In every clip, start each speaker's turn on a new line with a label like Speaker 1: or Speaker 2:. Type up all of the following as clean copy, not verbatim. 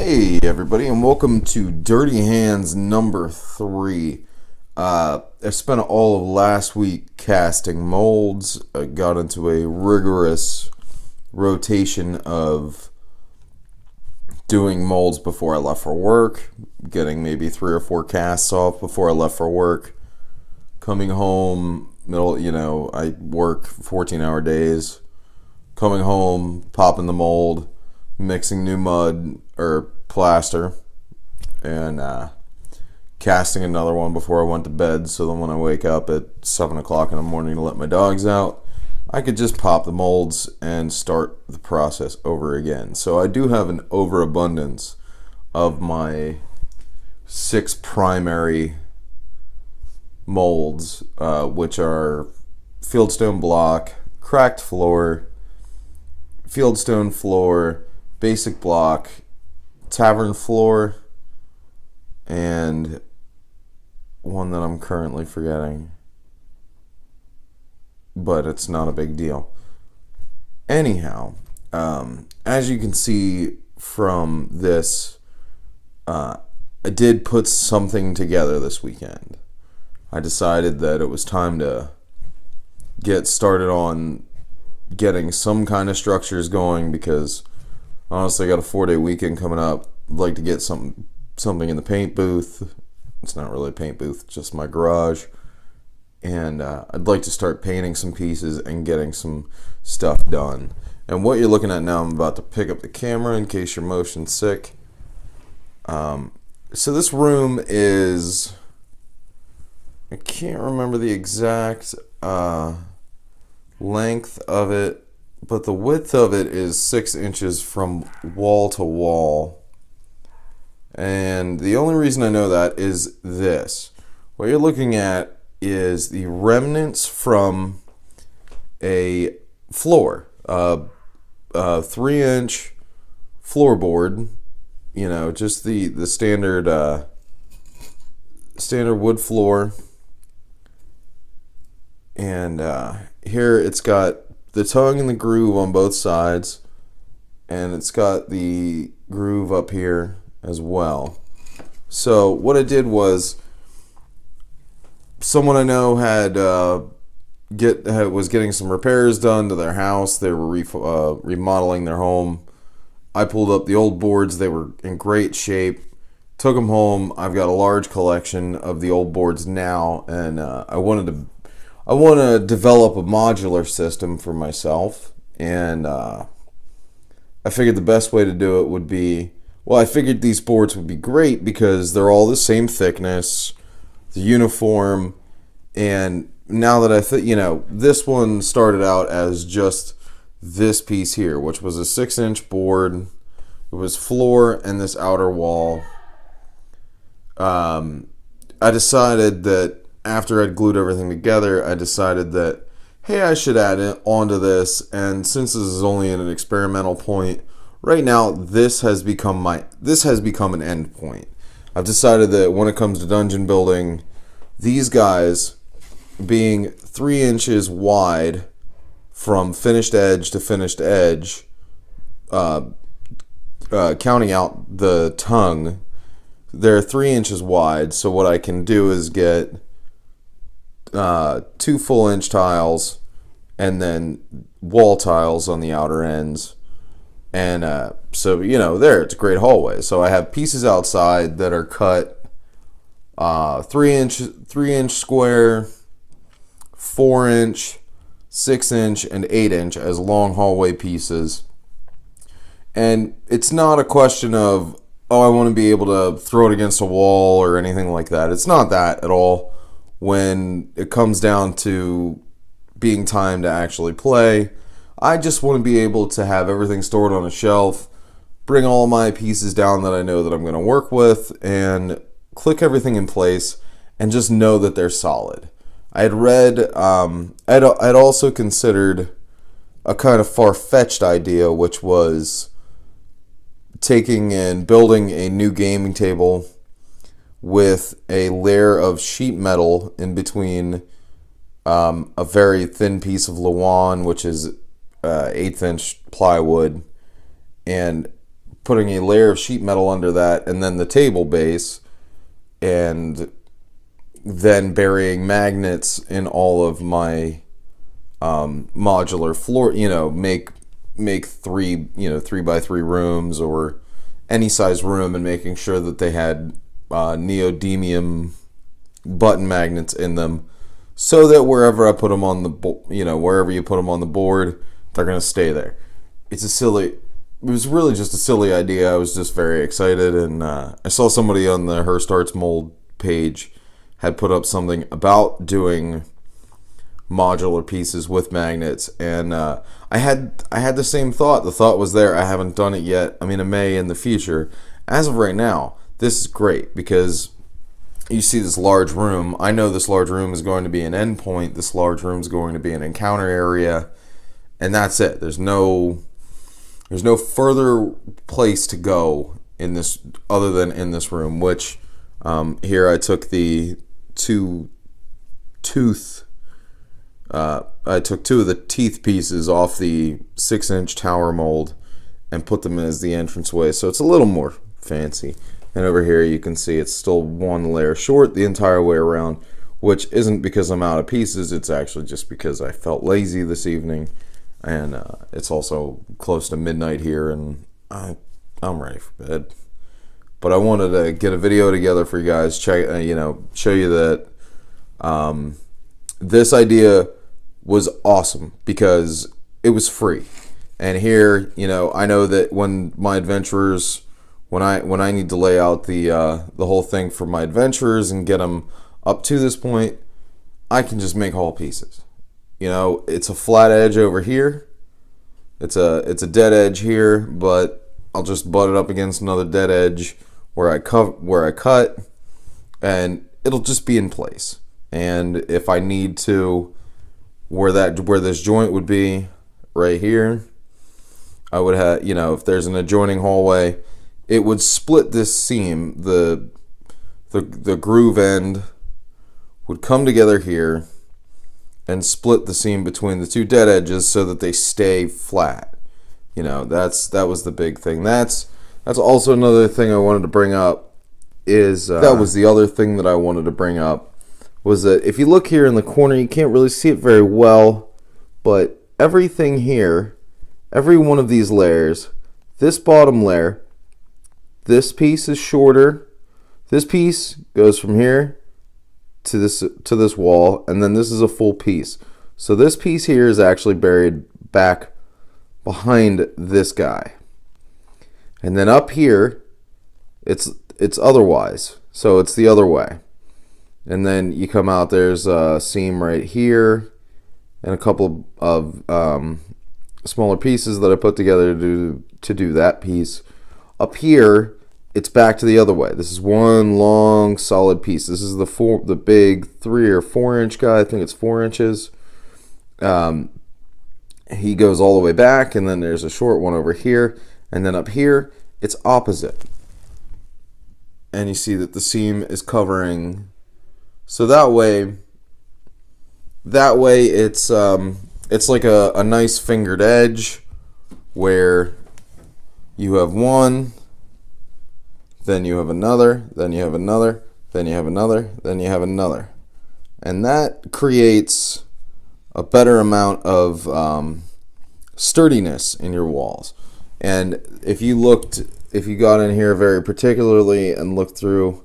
Speaker 1: Hey everybody, and welcome to Dirty Hands number 3. I spent all of last week casting molds. I got into a rigorous rotation of doing molds before I left for work, getting maybe 3 or 4 casts off before I left for work, coming home, I work 14-hour days, coming home, popping the mold, mixing new mud or plaster, and casting another one before I went to bed, so then when I wake up at 7 o'clock in the morning to let my dogs out, I could just pop the molds and start the process over again. So I do have an overabundance of my 6 primary molds, which are fieldstone block, cracked floor, fieldstone floor, basic block, tavern floor, and one that I'm currently forgetting, but it's not a big deal. Anyhow, as you can see from this, I did put something together this weekend. I decided that it was time to get started on getting some kind of structures going because honestly, I got a 4-day weekend coming up. I'd like to get something in the paint booth. It's not really a paint booth, just my garage. And I'd like to start painting some pieces and getting some stuff done. And what you're looking at now, I'm about to pick up the camera in case you're motion sick. So this room is, I can't remember the exact length of it, but the width of it is 6 inches from wall to wall. And the only reason I know that is this. What you're looking at is the remnants from a floor, 3-inch floorboard, just the standard wood floor. And here it's got the tongue and the groove on both sides, and it's got the groove up here as well. So what I did was, someone I know was getting some repairs done to their house. They were remodeling their home. I pulled up the old boards. They were in great shape. Took them home. I've got a large collection of the old boards now, and I want to develop a modular system for myself, and I figured the best way to do it would be, I figured these boards would be great because they're all the same thickness, the uniform, and now that this one started out as just this piece here, which was a 6-inch board. It was floor and this outer wall. I decided that after I'd glued everything together, I decided that, hey, I should add it onto this. And since this is only at an experimental point, right now this has become an end point. I've decided that when it comes to dungeon building, these guys being 3 inches wide from finished edge to finished edge, counting out the tongue, they're 3 inches wide. So what I can do is get 2 full-inch tiles and then wall tiles on the outer ends, and so there, it's a great hallway. So I have pieces outside that are cut 3-inch square, 4-inch, 6-inch, and 8-inch as long hallway pieces. And it's not a question of, I want to be able to throw it against a wall or anything like that. It's not that at all. When it comes down to being time to actually play, I just want to be able to have everything stored on a shelf, bring all my pieces down that I know that I'm going to work with, and click everything in place and just know that they're solid. I had read, I'd also considered a kind of far-fetched idea, which was taking and building a new gaming table with a layer of sheet metal in between a very thin piece of Lawan, which is 1/8 inch plywood, and putting a layer of sheet metal under that, and then the table base, and then burying magnets in all of my modular floor, make 3x3 rooms or any size room, and making sure that they had neodymium button magnets in them, so that wherever I put them on the wherever you put them on the board, they're gonna stay there. It was really just a silly idea. I was just very excited, and I saw somebody on the Hearst Arts Mold page had put up something about doing modular pieces with magnets, and I had the same thought. The thought was there. I haven't done it yet. I mean, I may in the future. As of right now, this is great because you see this large room. I know this large room is going to be an endpoint. This large room is going to be an encounter area, and that's it. There's no further place to go in this other than in this room. Which here I took the two of the teeth pieces off the 6-inch tower mold and put them as the entranceway, so it's a little more fancy. And over here you can see it's still one layer short the entire way around, which isn't because I'm out of pieces. It's actually just because I felt lazy this evening, and it's also close to midnight here, and I'm ready for bed. But I wanted to get a video together for you guys, show you that this idea was awesome because it was free. And here, I know that when my adventurers, when I need to lay out the whole thing for my adventurers and get them up to this point, I can just make whole pieces. It's a flat edge over here. It's a dead edge here, but I'll just butt it up against another dead edge where I cut, and it'll just be in place. And if I need to, where this joint would be right here, I would have, if there's an adjoining hallway, it would split this seam. The groove end would come together here and split the seam between the two dead edges so that they stay flat. That was the big thing. That's also another thing I wanted to bring up is that was the other thing that I wanted to bring up was that if you look here in the corner, you can't really see it very well, but everything here, every one of these layers, this bottom layer, this piece is shorter. This piece goes from here to this wall, and then this is a full piece. So this piece here is actually buried back behind this guy. And then up here, it's otherwise. So it's the other way. And then you come out, there's a seam right here and a couple of smaller pieces that I put together to do that piece. Up here, it's back to the other way. This is one long solid piece. This is the big 3 or 4 inch guy. I think it's 4 inches. He goes all the way back, and then there's a short one over here, and then up here it's opposite. And you see that the seam is covering. So that way it's like a nice fingered edge where you have one, then you have another, then you have another, then you have another, then you have another. And that creates a better amount of sturdiness in your walls. And if you got in here very particularly and looked through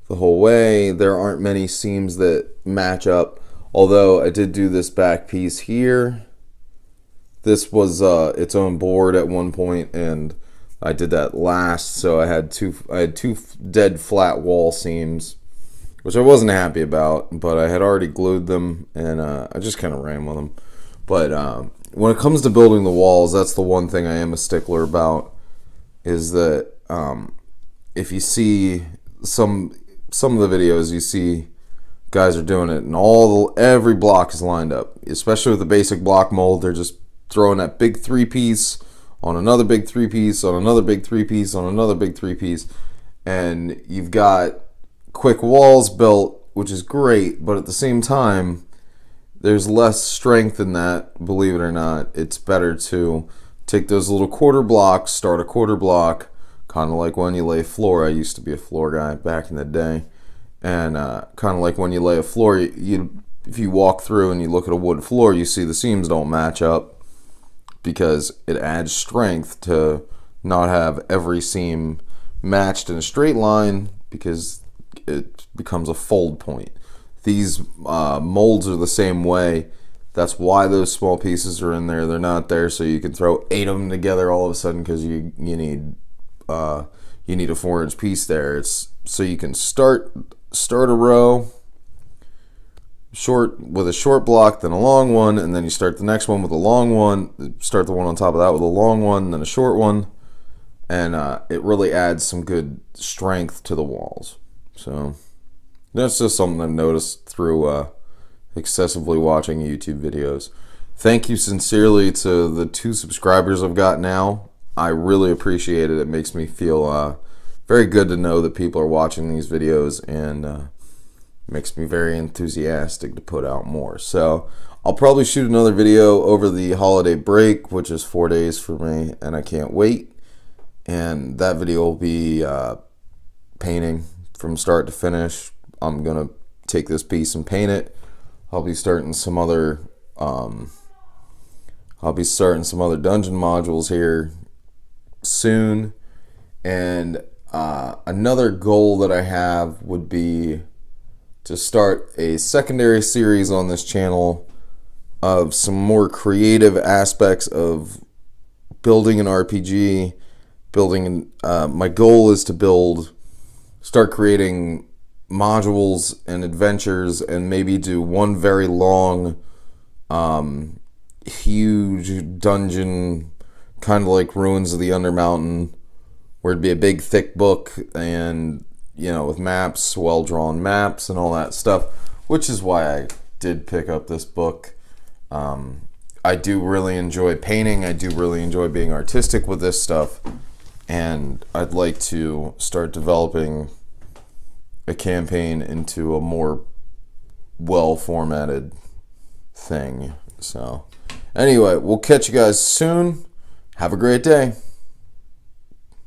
Speaker 1: the whole way, there aren't many seams that match up. Although I did do this back piece here. This was its own board at one point, and I did that last, so I had two dead flat wall seams, which I wasn't happy about, but I had already glued them, and I just kind of ran with them. But when it comes to building the walls, that's the one thing I am a stickler about, is that if you see some of the videos, you see guys are doing it, and every block is lined up, especially with the basic block mold. They're just throwing that big 3-piece on another big 3-piece on another big 3-piece on another big 3-piece, and you've got quick walls built, which is great, but at the same time there's less strength in that. Believe it or not, it's better to take those little quarter blocks, start a quarter block, kind of like when you lay floor. I used to be a floor guy back in the day. And kind of like when you lay a floor, if you walk through and you look at a wood floor, you see the seams don't match up because it adds strength to not have every seam matched in a straight line because it becomes a fold point. These molds are the same way. That's why those small pieces are in there. They're not there so you can throw 8 of them together all of a sudden because you need a 4-inch piece there. It's so you can start a row with a short block, then a long one, and then you start the next one with a long one. Start the one on top of that with a long one, then a short one, and it really adds some good strength to the walls. So that's just something I've noticed through excessively watching YouTube videos. Thank you sincerely to the 2 subscribers I've got now. I really appreciate it. It makes me feel very good to know that people are watching these videos, and makes me very enthusiastic to put out more. So I'll probably shoot another video over the holiday break, which is 4 days for me, and I can't wait. And that video will be painting from start to finish. I'm gonna take this piece and paint it. I'll be starting some other dungeon modules here soon, and another goal that I have would be to start a secondary series on this channel of some more creative aspects of building an RPG. My goal is to start creating modules and adventures, and maybe do one very long, huge dungeon, kind of like Ruins of the Undermountain, where it'd be a big thick book and with maps, well-drawn maps and all that stuff, which is why I did pick up this book. I do really enjoy painting. I do really enjoy being artistic with this stuff, and I'd like to start developing a campaign into a more well-formatted thing. So anyway, we'll catch you guys soon. Have a great day.